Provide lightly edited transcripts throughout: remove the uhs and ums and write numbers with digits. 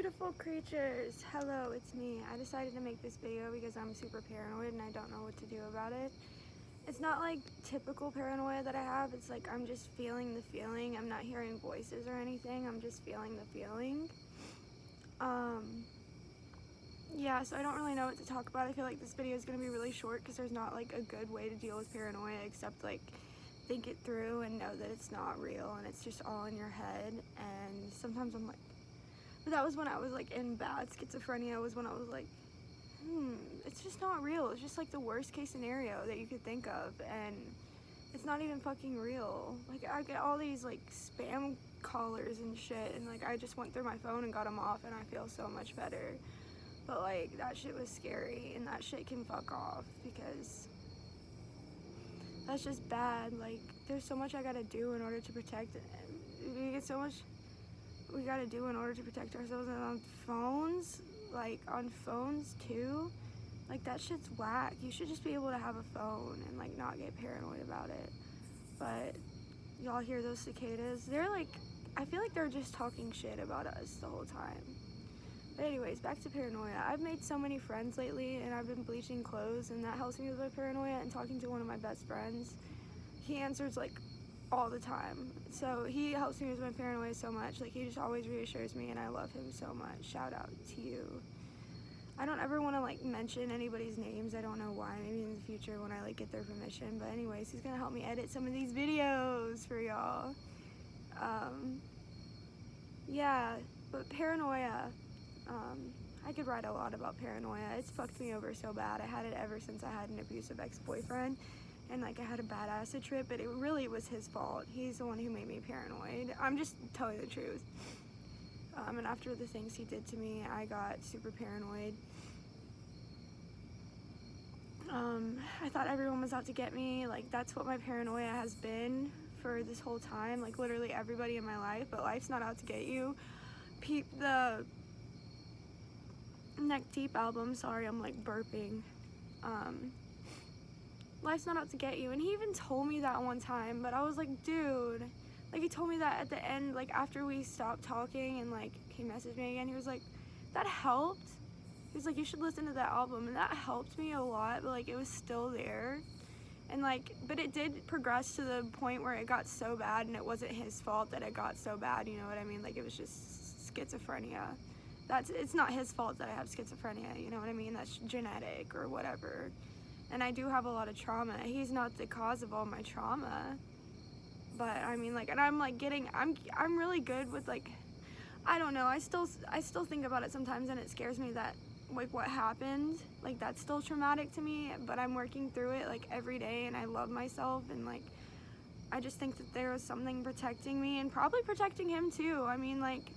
beautiful creatures. Hello, it's me. I decided to make this video because I'm super paranoid and I don't know what to do about it. It's not like typical paranoia that I have. It's like I'm just feeling the feeling. I'm not hearing voices or anything. I'm just feeling the feeling. Yeah, so I don't really know what to talk about. I feel like this video is going to be really short because there's not like a good way to deal with paranoia except like think it through and know that it's not real and it's just all in your head. And sometimes I'm like, but that was when I was like in bad schizophrenia, was when I was like, it's just not real. It's just like the worst case scenario that you could think of, and it's not even fucking real. Like, I get all these like spam callers and shit, and like I just went through my phone and got them off, and I feel so much better. But like that shit was scary, and that shit can fuck off because that's just bad. Like, there's so much I gotta do in order to protect it. We get so much we gotta do in order to protect ourselves, and on phones, like on phones too, like that shit's whack. You should just be able to have a phone and like not get paranoid about it. But y'all hear those cicadas? They're like, I feel like they're just talking shit about us the whole time. But anyways, back to paranoia. I've made so many friends lately, and I've been bleaching clothes, and that helps me with my paranoia. And talking to one of my best friends, he answers like all the time, so he helps me with my paranoia so much. Like, he just always reassures me, and I love him so much. Shout out to you. I don't ever want to like mention anybody's names. I don't know why. Maybe in the future when I like get their permission. But anyways, he's gonna help me edit some of these videos for y'all. Yeah, but paranoia, I could write a lot about paranoia. It's fucked me over so bad. I had it ever since I had an abusive ex-boyfriend, and like I had a bad acid trip, but it really was his fault. He's the one who made me paranoid. I'm just telling the truth. And after the things he did to me, I got super paranoid. I thought everyone was out to get me. Like, that's what my paranoia has been for this whole time. Like, literally everybody in my life, but life's not out to get you. Peep the Neck Deep album. Sorry, I'm like burping. Life's not out to get you. And he even told me that one time, but I was like, dude, like, he told me that at the end, like after we stopped talking, and like he messaged me again. He was like, that helped. He was like, you should listen to that album, and that helped me a lot, but like it was still there. And like, but it did progress to the point where it got so bad, and it wasn't his fault that it got so bad, you know what I mean? Like, it was just schizophrenia. It's not his fault that I have schizophrenia, you know what I mean? That's genetic or whatever. And I do have a lot of trauma. He's not the cause of all my trauma. But I mean, like, and I'm like I'm really good with like, I don't know, I still think about it sometimes, and it scares me that like what happened, like that's still traumatic to me, but I'm working through it like every day, and I love myself, and like I just think that there was something protecting me, and probably protecting him too. I mean, like,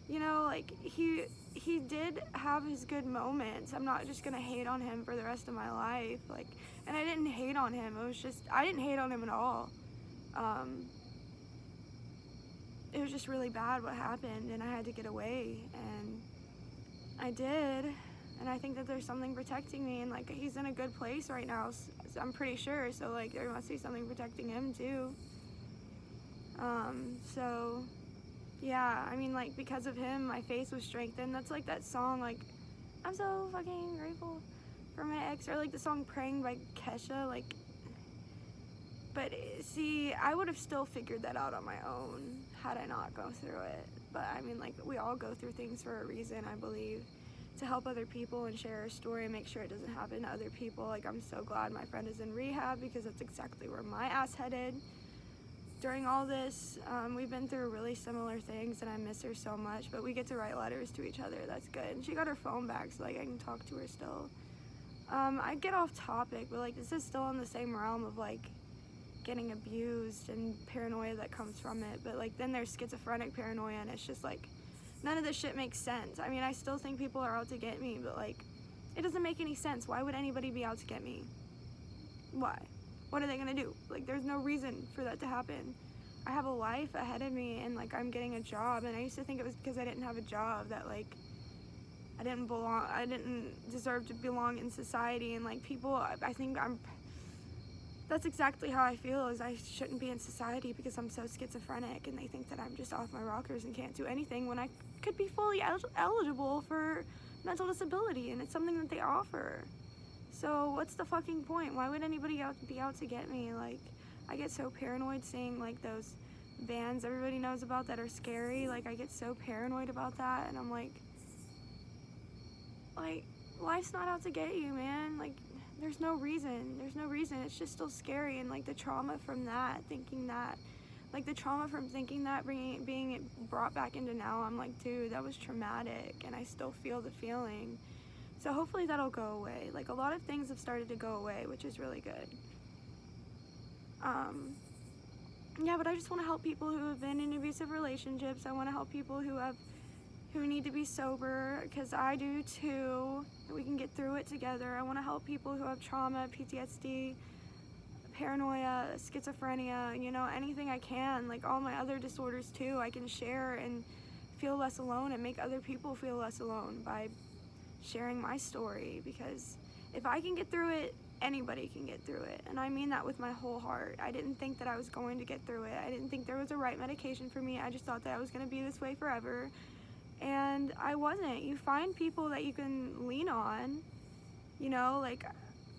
you know, like he did have his good moments. I'm not just gonna hate on him for the rest of my life. Like, and I didn't hate on him. It was just, I didn't hate on him at all. It was just really bad what happened, and I had to get away, and I did. And I think that there's something protecting me, and like he's in a good place right now, so I'm pretty sure. So like there must be something protecting him too. So yeah, I mean, like, because of him, my faith was strengthened. That's like that song, like, I'm so fucking grateful for my ex, or like the song Praying by Kesha, like, but see, I would have still figured that out on my own had I not gone through it. But I mean, like, we all go through things for a reason, I believe, to help other people and share our story and make sure it doesn't happen to other people. Like, I'm so glad my friend is in rehab, because that's exactly where my ass headed. During all this, we've been through really similar things, and I miss her so much, but we get to write letters to each other. That's good. And she got her phone back, so like I can talk to her still. I get off topic, but like this is still in the same realm of like getting abused and paranoia that comes from it. But like then there's schizophrenic paranoia, and it's just like none of this shit makes sense. I mean, I still think people are out to get me, but like it doesn't make any sense. Why would anybody be out to get me? Why? What are they gonna do? Like, there's no reason for that to happen. I have a life ahead of me, and like I'm getting a job, and I used to think it was because I didn't have a job that like I didn't deserve to belong in society, and like people, I think that's exactly how I feel, is I shouldn't be in society because I'm so schizophrenic, and they think that I'm just off my rockers and can't do anything when I could be fully eligible for mental disability, and it's something that they offer. So what's the fucking point? Why would anybody be out to get me? Like, I get so paranoid seeing like those vans everybody knows about that are scary. Like, I get so paranoid about that, and I'm like, life's not out to get you, man. Like, there's no reason. It's just still scary, and like the trauma from that, thinking that, like the trauma from thinking that, being it brought back into now, I'm like, dude, that was traumatic, and I still feel the feeling. So hopefully that'll go away. Like, a lot of things have started to go away, which is really good. Yeah, but I just want to help people who have been in abusive relationships. I want to help people who need to be sober, because I do too. We can get through it together. I want to help people who have trauma, PTSD, paranoia, schizophrenia, you know, anything I can. Like, all my other disorders too, I can share and feel less alone and make other people feel less alone by sharing my story, because if I can get through it, anybody can get through it. And I mean that with my whole heart. I didn't think that I was going to get through it. I didn't think there was a right medication for me. I just thought that I was going to be this way forever, and I wasn't. You find people that you can lean on, you know, like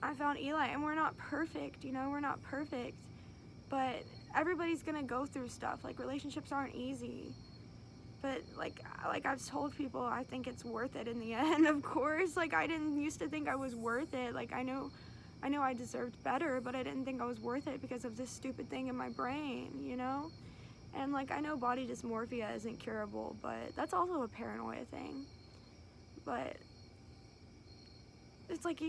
I found Eli, and we're not perfect, you know, we're not perfect, but everybody's going to go through stuff. Like, relationships aren't easy. But like I've told people, I think it's worth it in the end, of course. Like, I didn't used to think I was worth it. Like, I knew I deserved better, but I didn't think I was worth it because of this stupid thing in my brain, you know? And like, I know body dysmorphia isn't curable, but that's also a paranoia thing. But it's like,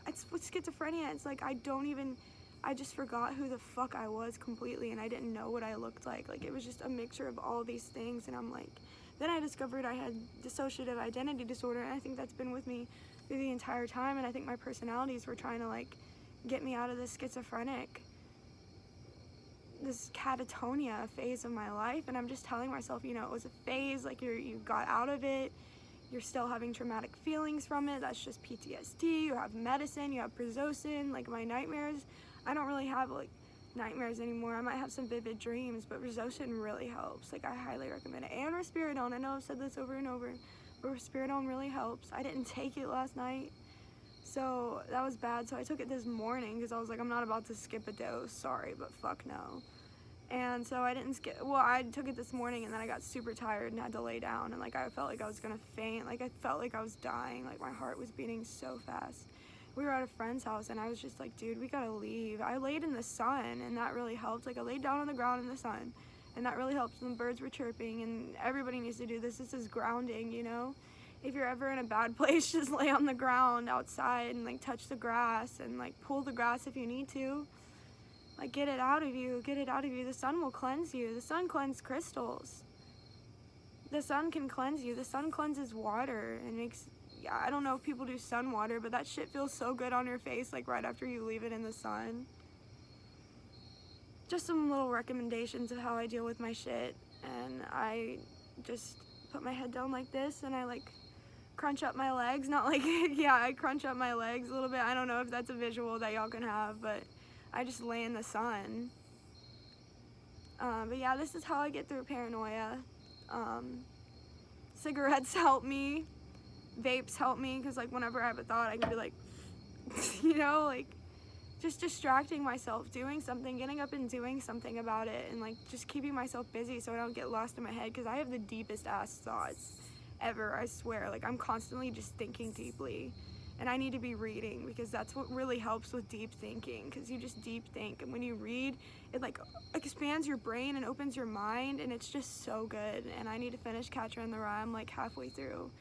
it's with schizophrenia, it's like I just forgot who the fuck I was completely, and I didn't know what I looked like. Like, it was just a mixture of all these things, and I'm like, then I discovered I had dissociative identity disorder, and I think that's been with me through the entire time, and I think my personalities were trying to like get me out of this catatonia phase of my life, and I'm just telling myself, you know, it was a phase, like you got out of it, you're still having traumatic feelings from it, that's just PTSD, you have medicine, you have Prozocin, like my nightmares, I don't really have like nightmares anymore. I might have some vivid dreams, but Prozocin really helps. Like, I highly recommend it. And risperidone, I know I've said this over and over, but risperidone really helps. I didn't take it last night, so that was bad. So I took it this morning because I was like, I'm not about to skip a dose, sorry, but fuck no. And so I didn't skip, well, I took it this morning, and then I got super tired and had to lay down, and like I felt like I was gonna faint, like I felt like I was dying, like my heart was beating so fast. We were at a friend's house, and I was just like, dude, we gotta leave. I laid in the sun, and that really helped. Like, I laid down on the ground in the sun, and that really helped. And the birds were chirping, and everybody needs to do this. This is grounding, you know? If you're ever in a bad place, just lay on the ground outside and like touch the grass and like pull the grass if you need to. Like, get it out of you, get it out of you. The sun will cleanse you. The sun cleanses crystals. The sun can cleanse you. The sun cleanses water and makes, yeah, I don't know if people do sun water, but that shit feels so good on your face, like right after you leave it in the sun. Just some little recommendations of how I deal with my shit, and I just put my head down like this, and I like crunch up my legs, not like, yeah, I crunch up my legs a little bit. I don't know if that's a visual that y'all can have, but I just lay in the sun. But yeah, this is how I get through paranoia. Cigarettes help me. Vapes help me, because like whenever I have a thought, I can be like, you know, like just distracting myself, doing something, getting up and doing something about it, and like just keeping myself busy so I don't get lost in my head, because I have the deepest ass thoughts ever, I swear. Like, I'm constantly just thinking deeply, and I need to be reading, because that's what really helps with deep thinking, because you just deep think, and when you read, it like expands your brain and opens your mind, and it's just so good. And I need to finish Catcher in the Rye. I'm like halfway through.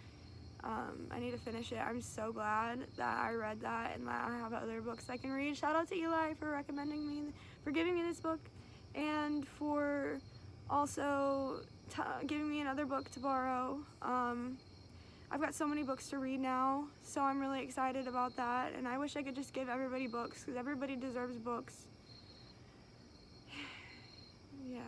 I need to finish it. I'm so glad that I read that and that I have other books I can read. Shout out to Eli for recommending me, for giving me this book, and for also giving me another book to borrow. I've got so many books to read now, so I'm really excited about that, and I wish I could just give everybody books, because everybody deserves books. Yeah,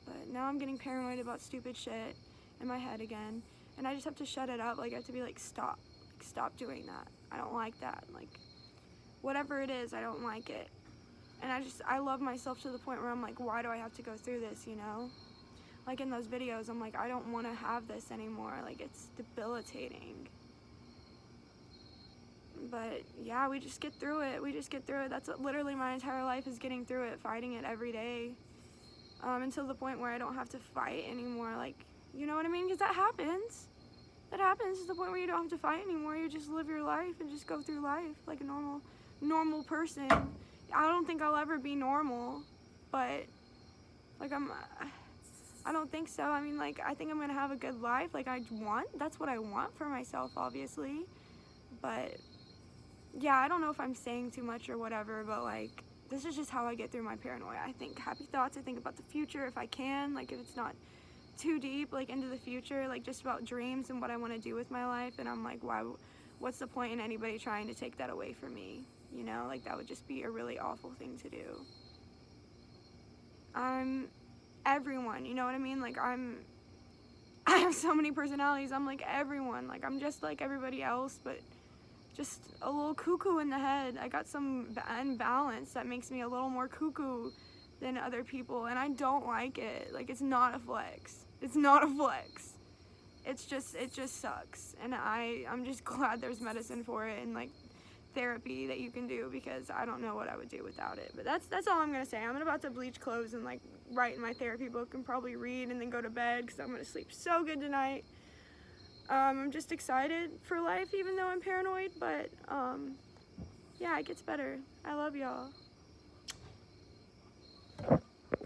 but now I'm getting paranoid about stupid shit in my head again. And I just have to shut it up. Like, I have to be like, stop doing that. I don't like that. Like, whatever it is, I don't like it. And I love myself to the point where I'm like, why do I have to go through this, you know? Like in those videos, I'm like, I don't want to have this anymore. Like, it's debilitating. But yeah, we just get through it. We just get through it. That's literally my entire life, is getting through it, fighting it every day. Until the point where I don't have to fight anymore. Like, you know what I mean? Because that happens. That happens to the point where you don't have to fight anymore. You just live your life and just go through life like a normal person. I don't think I'll ever be normal, but like I don't think so. I mean, like, I think I'm gonna have a good life. Like, that's what I want for myself, obviously. But yeah, I don't know if I'm saying too much or whatever, but like, this is just how I get through my paranoia. I think happy thoughts. I think about the future if I can, like, if it's not too deep, like, into the future, like, just about dreams and what I want to do with my life. And I'm like, what's the point in anybody trying to take that away from me? You know, like, that would just be a really awful thing to do. I'm everyone, you know what I mean? Like, I have so many personalities. I'm like everyone. Like, I'm just like everybody else, but just a little cuckoo in the head. I got some imbalance that makes me a little more cuckoo than other people, and I don't like it. Like, it's not a flex. It's not a flex. It just sucks. And I'm just glad there's medicine for it and, like, therapy that you can do, because I don't know what I would do without it. But that's all I'm gonna say. I'm about to bleach clothes and, like, write in my therapy book and probably read and then go to bed, because I'm gonna sleep so good tonight. I'm just excited for life, even though I'm paranoid, but yeah, it gets better. I love y'all.